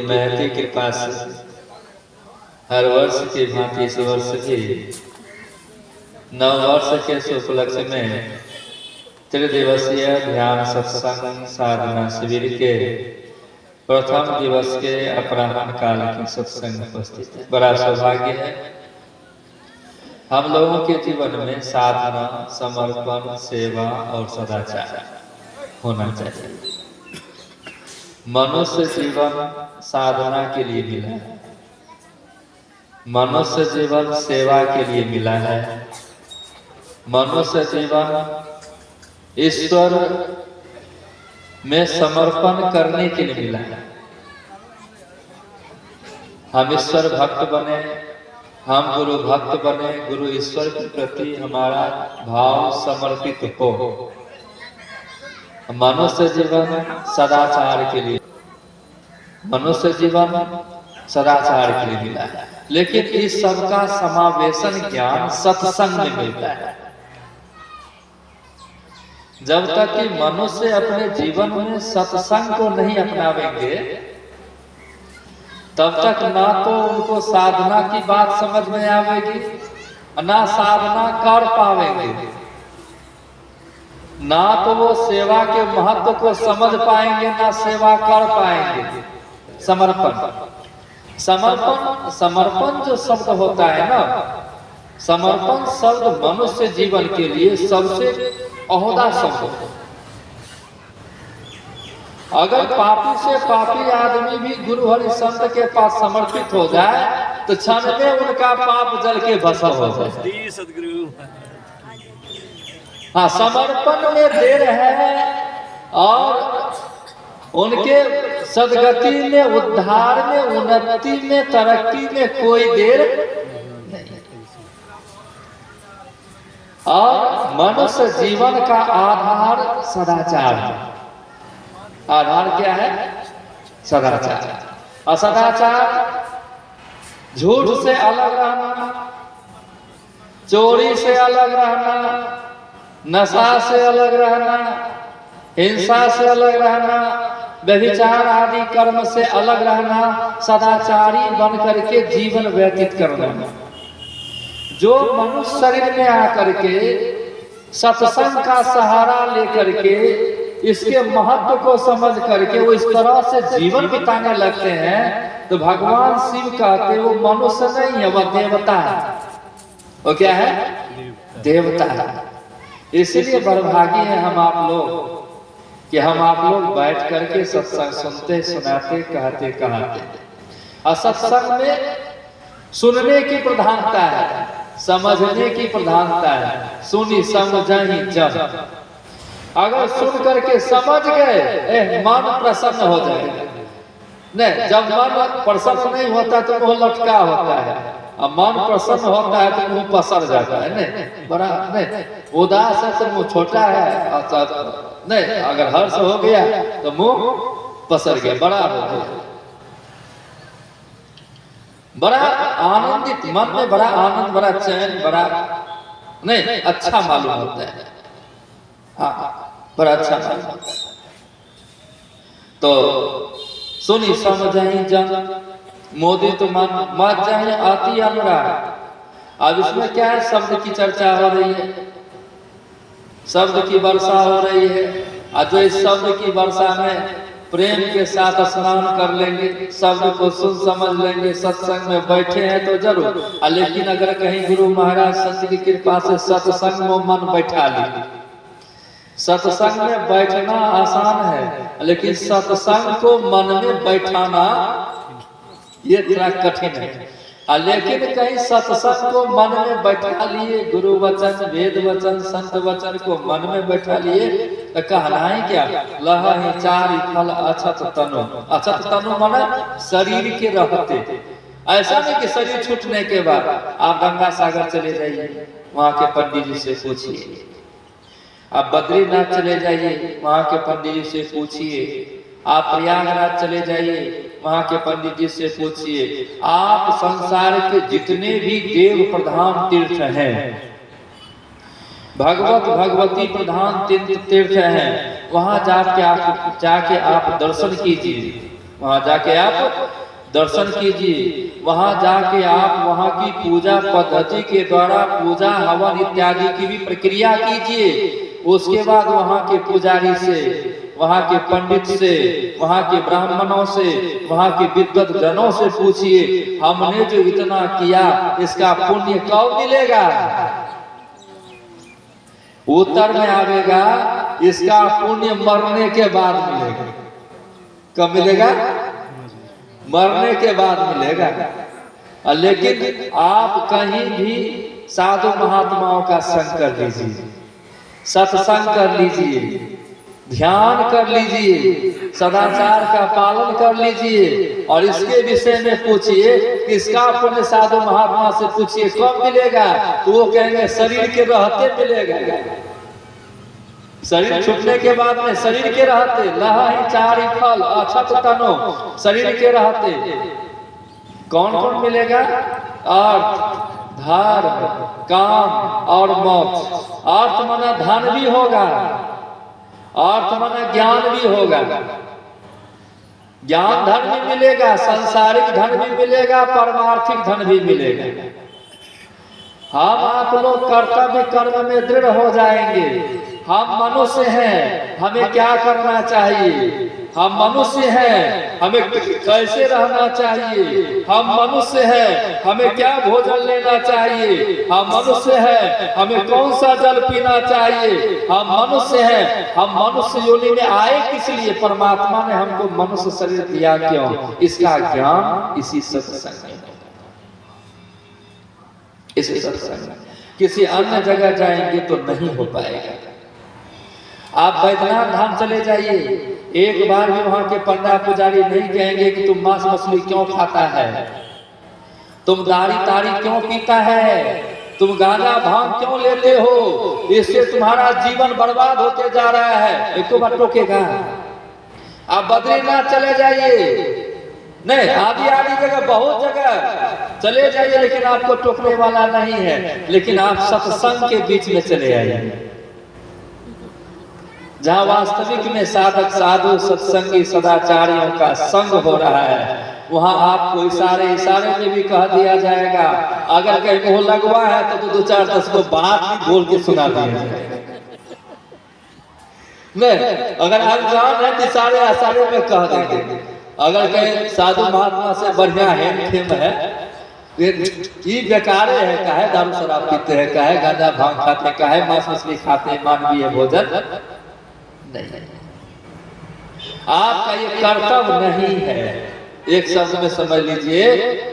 महती कृपा से हर वर्ष की भांति इस वर्ष भी नव वर्ष के शुभलक्ष्य में त्रिदिवसीय ध्यान सत्संग साधना शिविर के प्रथम दिवस के अपराह्न काल के सत्संग उपस्थित है। बड़ा सौभाग्य है हम लोगों के जीवन में साधना, समर्पण, सेवा और सदाचार होना चाहिए। मनुष्य जीवन साधना के लिए मिला है, मनुष्य जीवन सेवा के लिए मिला है, मनुष्य जीवन ईश्वर में समर्पण करने के लिए मिला है। हम ईश्वर भक्त बने, हम गुरु भक्त बने, गुरु ईश्वर के प्रति हमारा भाव समर्पित हो। मनुष्य जीवन सदाचार के लिए, मनुष्य जीवन सदाचार के लिए मिला है, लेकिन इस सब का समावेशन ज्ञान सत्संग में मिलता है। जब तक कि मनुष्य अपने जीवन में सत्संग को नहीं अपनावेंगे तब तक ना तो उनको साधना की बात समझ में आवेगी, ना साधना कर पाएंगे, ना तो वो सेवा के महत्व को समझ पाएंगे, ना सेवा कर पाएंगे। समर्पण, समर्पण, समर्पण जो शब्द होता है ना, समर्पण शब्द मनुष्य जीवन के लिए सबसे अहोदा शब्द है। अगर पापी से पापी आदमी भी गुरु हरि संत के पास समर्पित हो जाए तो क्षण में उनका पाप जल के भस्म हो जाए। सदगुरु हाँ, समर्पण में देर है और उनके सदगति में, उद्धार में, उन्नति में, तरक्की में कोई देर नहीं। और मनुष्य जीवन का आधार सदाचार है। आधार क्या है? सदाचार। असदाचार झूठ से अलग रहना, चोरी से अलग रहना, नशा से अलग रहना, हिंसा से अलग रहना, व्यभिचार आदि कर्म से अलग रहना, सदाचारी बन करके जीवन व्यतीत करना। जो मनुष्य शरीर में आकर के सत्संग का सहारा लेकर के इसके महत्व को समझ करके वो इस तरह से जीवन बिताने लगते हैं तो भगवान शिव कहते वो मनुष्य नहीं है, वह देवता है। वो क्या है? देवता है। इसलिए बड़भागी है हम आप लोग कि हम आप लोग बैठ करके सत्संग सुनते, सुनाते, कहते कहते। और सत्संग में सुनने की प्रधानता है, समझने की प्रधानता है। सुनी समझही जब, अगर सुन करके समझ गए मन प्रसन्न हो जाएगा। नहीं, जब मन प्रसन्न नहीं होता तो मुंह लटका होता है, और मन प्रसन्न होता है तो मुंह पसर जाता है। नहीं, बड़ा नहीं, उदास है तो मुंह छोटा है, नहीं, अगर हर्ष हो गया तो मुंह पसर गया, बड़ा हो गया, बड़ा आनंदित, मन में बड़ा आनंद, बड़ा चैन, बड़ा नहीं अच्छा मालूम होता है। हाँ, बड़ा अच्छा मालूम होता है। तो सुनी समझही जन, मोदी तो मत जाए आती अनुराग। अब इसमें क्या है? शब्द की चर्चा हो रही है, शब्द की वर्षा हो रही है। और जो इस शब्द की वर्षा में प्रेम के साथ स्नान कर लेंगे, शब्द को सुन समझ लेंगे, सत्संग में बैठे हैं तो जरूर। लेकिन अगर कहीं गुरु महाराज संत की कृपा से सत्संग में मन बैठा ली, सत्संग में बैठना आसान है लेकिन सत्संग को मन में बैठाना ये थोड़ा कठिन है। लेकिन कहीं सत्संग को मन में बैठा लिए, गुरु वचन, वेद वचन, संत वचन को मन में बैठा लिए तो कहना है क्या? लहहि चारि फल अछत तनु। अछत तनु माना शरीर के रहते। ऐसा नहीं कि शरीर छूटने के बाद आप गंगा सागर चले जाइए, वहां के पंडित जी से पूछिए। आप बद्रीनाथ चले जाइए, वहां के पंडित जी से पूछिए। आप प्रयागराज चले जाइए, वहां के पंडित जी से पूछिए। आप संसार के जितने भी देव प्रधान तीर्थ हैं, भगवत भगवती प्रधान तीर्थ हैं, वहां जाके आप दर्शन कीजिए। वहां जाके आप दर्शन कीजिए, वहां जाके आप वहां की पूजा पद्धति के द्वारा पूजा हवन इत्यादि की भी प्रक्रिया कीजिए। उसके बाद वहां के पुजारी से, वहां के पंडित से, वहां के ब्राह्मणों से, वहां के विद्वत जनों से पूछिए, हमने जो इतना किया इसका पुण्य कब मिलेगा? उत्तर में आवेगा इसका पुण्य मरने के बाद मिलेगा। कब मिलेगा? मरने के बाद मिलेगा। लेकिन आप कहीं भी साधु महात्माओं का संग कर लीजिए, सत्संग कर लीजिए, ध्यान कर लीजिए, सदाचार का पालन कर लीजिए और इसके विषय में पूछिए, इसका पुण्य साधु महात्मा से पूछिए कब मिलेगा? तो वो कहेंगे शरीर के रहते मिलेगा। शरीर छूटने के बाद में शरीर के रहते लही चारि फल अछत तनो, शरीर के रहते कौन कौन मिलेगा? अर्थ, धर्म, काम और मोक्ष। अर्थ माना धन भी होगा, अर्थ माना ज्ञान भी होगा। ज्ञान धन भी मिलेगा, सांसारिक धन भी मिलेगा, परमार्थिक धन भी मिलेगा। हम आप लोग कर्तव्य कर्म में दृढ़ हो जाएंगे। हम मनुष्य हैं, हमें क्या करना चाहिए? हम मनुष्य हैं, हमें कैसे रहना चाहिए? हम मनुष्य हैं, हमें क्या भोजन लेना चाहिए? हम मनुष्य हैं, हमें कौन सा जल पीना चाहिए? हम मनुष्य हैं, हम मनुष्य योनि में आए किस लिए? परमात्मा ने हमको मनुष्य शरीर दिया क्यों? इसका ज्ञान इसी सत्संग में, इसी सत्संग में। किसी अन्य जगह जाएंगे तो नहीं हो पाएगा। आप बैद्यनाथ धाम चले जाइए, एक बार भी वहां के पंडा पुजारी नहीं कहेंगे कि तुम मांस मछली क्यों खाता है, तुम दारी तारी क्यों पीता है, तुम गांजा भांग क्यों लेते हो, इससे तुम्हारा जीवन बर्बाद होते जा रहा है। एक तो बार टोकेगा। आप बद्रीनाथ चले जाइए, नहीं आदि जगह बहुत जगह चले जाइए, लेकिन आपको टोकने वाला नहीं है। लेकिन आप सत्संग के बीच में चले आइए, जहां वास्तविक में साधक साधु सत्संगी सदाचारियों का संग हो रहा है, वहां आपको इशारे में भी कह दिया जाएगा। अगर कहीं मुंह लगवा है तो 2-4-10 को बात भी बोल के सुना दिया जाएगा। नहीं, अगर अनजान है तो इशारे में कह देंगे। अगर कहीं साधु महात्मा से बढ़िया हेम है, ये बेकारे है, काहे दारू शराब पीते हैं, काहे गांजा भांग खाते हैं, काहे मांस मछली खाते हैं, मानवीय भोजन नहीं। आपका ये कर्तव्य नहीं है। एक शब्द में समझ लीजिए,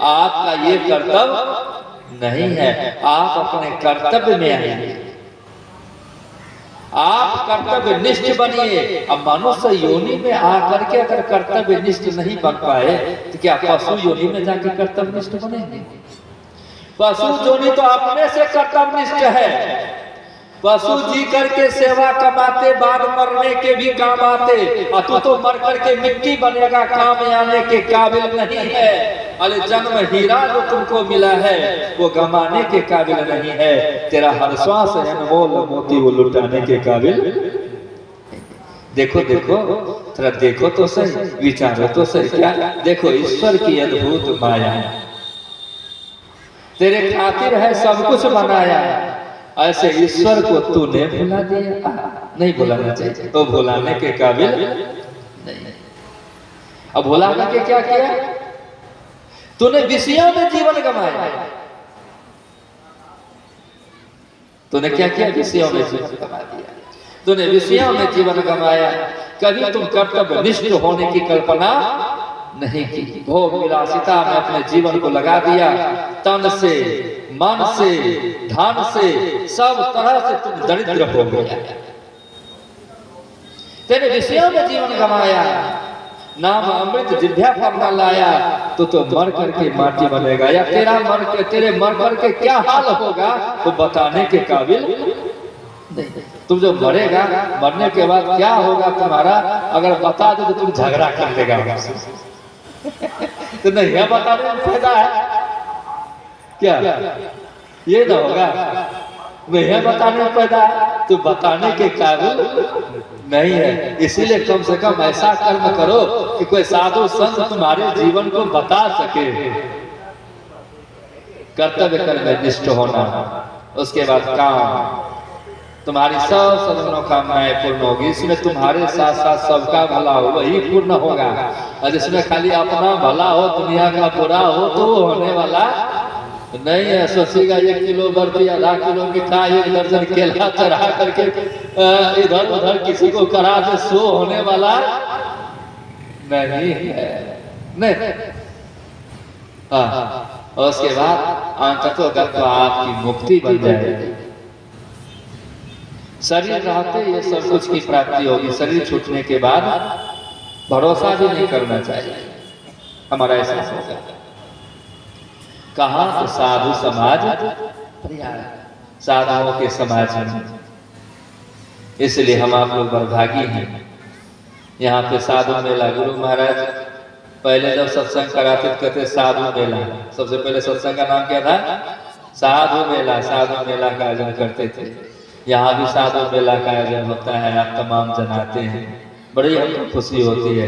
आपका ये कर्तव्य नहीं है। आप अपने कर्तव्य में आइए, आप कर्तव्य निष्ठ बनिए। अब मनुष्य योनि में आकर के अगर कर्तव्य निष्ठ नहीं बन पाए तो क्या पशु योनि में जाकर कर्तव्य निष्ठ बनेंगे? पशु योनि तो अपने से कर्तव्य निष्ठ है। पशु जी करके सेवा कमाते, बाद मरने के भी काम आते, और तू तो मर करके मिट्टी बनेगा, काम आने के काबिल नहीं है। अरे जन्म हीरा जो तुमको मिला है वो गंवाने के काबिल नहीं है। तेरा हर श्वास है अनमोल मोती, वो लुटाने के काबिल। देखो देखो, थोड़ा देखो तो सही, विचारो तो सही। क्या देखो, ईश्वर की अद्भुत माया, तेरे खातिर है सब कुछ बनाया, ऐसे ईश्वर को तूने भुला दिया। नहीं भुलाना चाहिए, तो भुलाने के काबिल नहीं। अब भुला के क्या किया? तूने विषयों में जीवन गंवाया। तूने क्या किया? विषयों में जीवन गंवा दिया। तूने विषयों में जीवन गंवाया। कभी तुम कर्तव्य निष्ठ होने की कल्पना नहीं की। भोग विलासिता में अपने जीवन को लगा दिया। तन से, मन से, धन से, सब तरह से तुम दरिद्र हो गया। तेरे विषयों में जीवन गंवाया, नाम अमृत जिभ्या पर न लाया तो मर करके माटी बनेगा। या तेरे मर करके क्या हाल होगा तो बताने के काबिल नहीं। तुम जो मरेगा, मरने के बाद क्या होगा तुम्हारा, अगर बता दो तो तुम झगड़ा कर देगा तो नहीं है, बताने में फायदा है क्या? ये ना होगा, नहीं है बताने में फायदा है, तो बताने के काबिल नहीं है। इसीलिए कम से कम ऐसा कर्म करो कि कोई साधु संत तुम्हारे जीवन को बता सके। कर्तव्य कर्म में निष्ठ होना, उसके बाद काम, तुम्हारी सब मनोकामनाएं पूर्ण होगी। इसमें तुम्हारे साथ साथ सबका भला हो, वही पूर्ण होगा। और जिसमें खाली अपना भला हो, दुनिया का बुरा हो, तो वो होने वाला नहीं है। सोचिएगा 1 किलो बर्फी, आधा किलो मिठाई, 1 दर्जन केला चढ़ा करके इधर उधर किसी को करा दे, सो होने वाला नहीं है। नहीं, और उसके बाद अंततः आपकी मुक्ति बन जाएगी। शरीर रहते ये सब कुछ की प्राप्ति होगी, शरीर छूटने के बाद भरोसा भी नहीं करना चाहिए, हमारा ऐसा होगा। कहाँ? तो साधु समाज, साधुओं के समाज में। इसलिए हम आप लोग बड़भागी हैं। यहाँ पे साधु मेला, गुरु महाराज पहले जब सत्संग कराते कहते साधु मेला। सबसे पहले सत्संग का नाम क्या था? साधु मेला। साधु मेला का आयोजन करते थे। यहाँ भी साधु मेला का आयोजन होता है, आप तमाम जनाते हैं, बड़ी हमको खुशी होती है।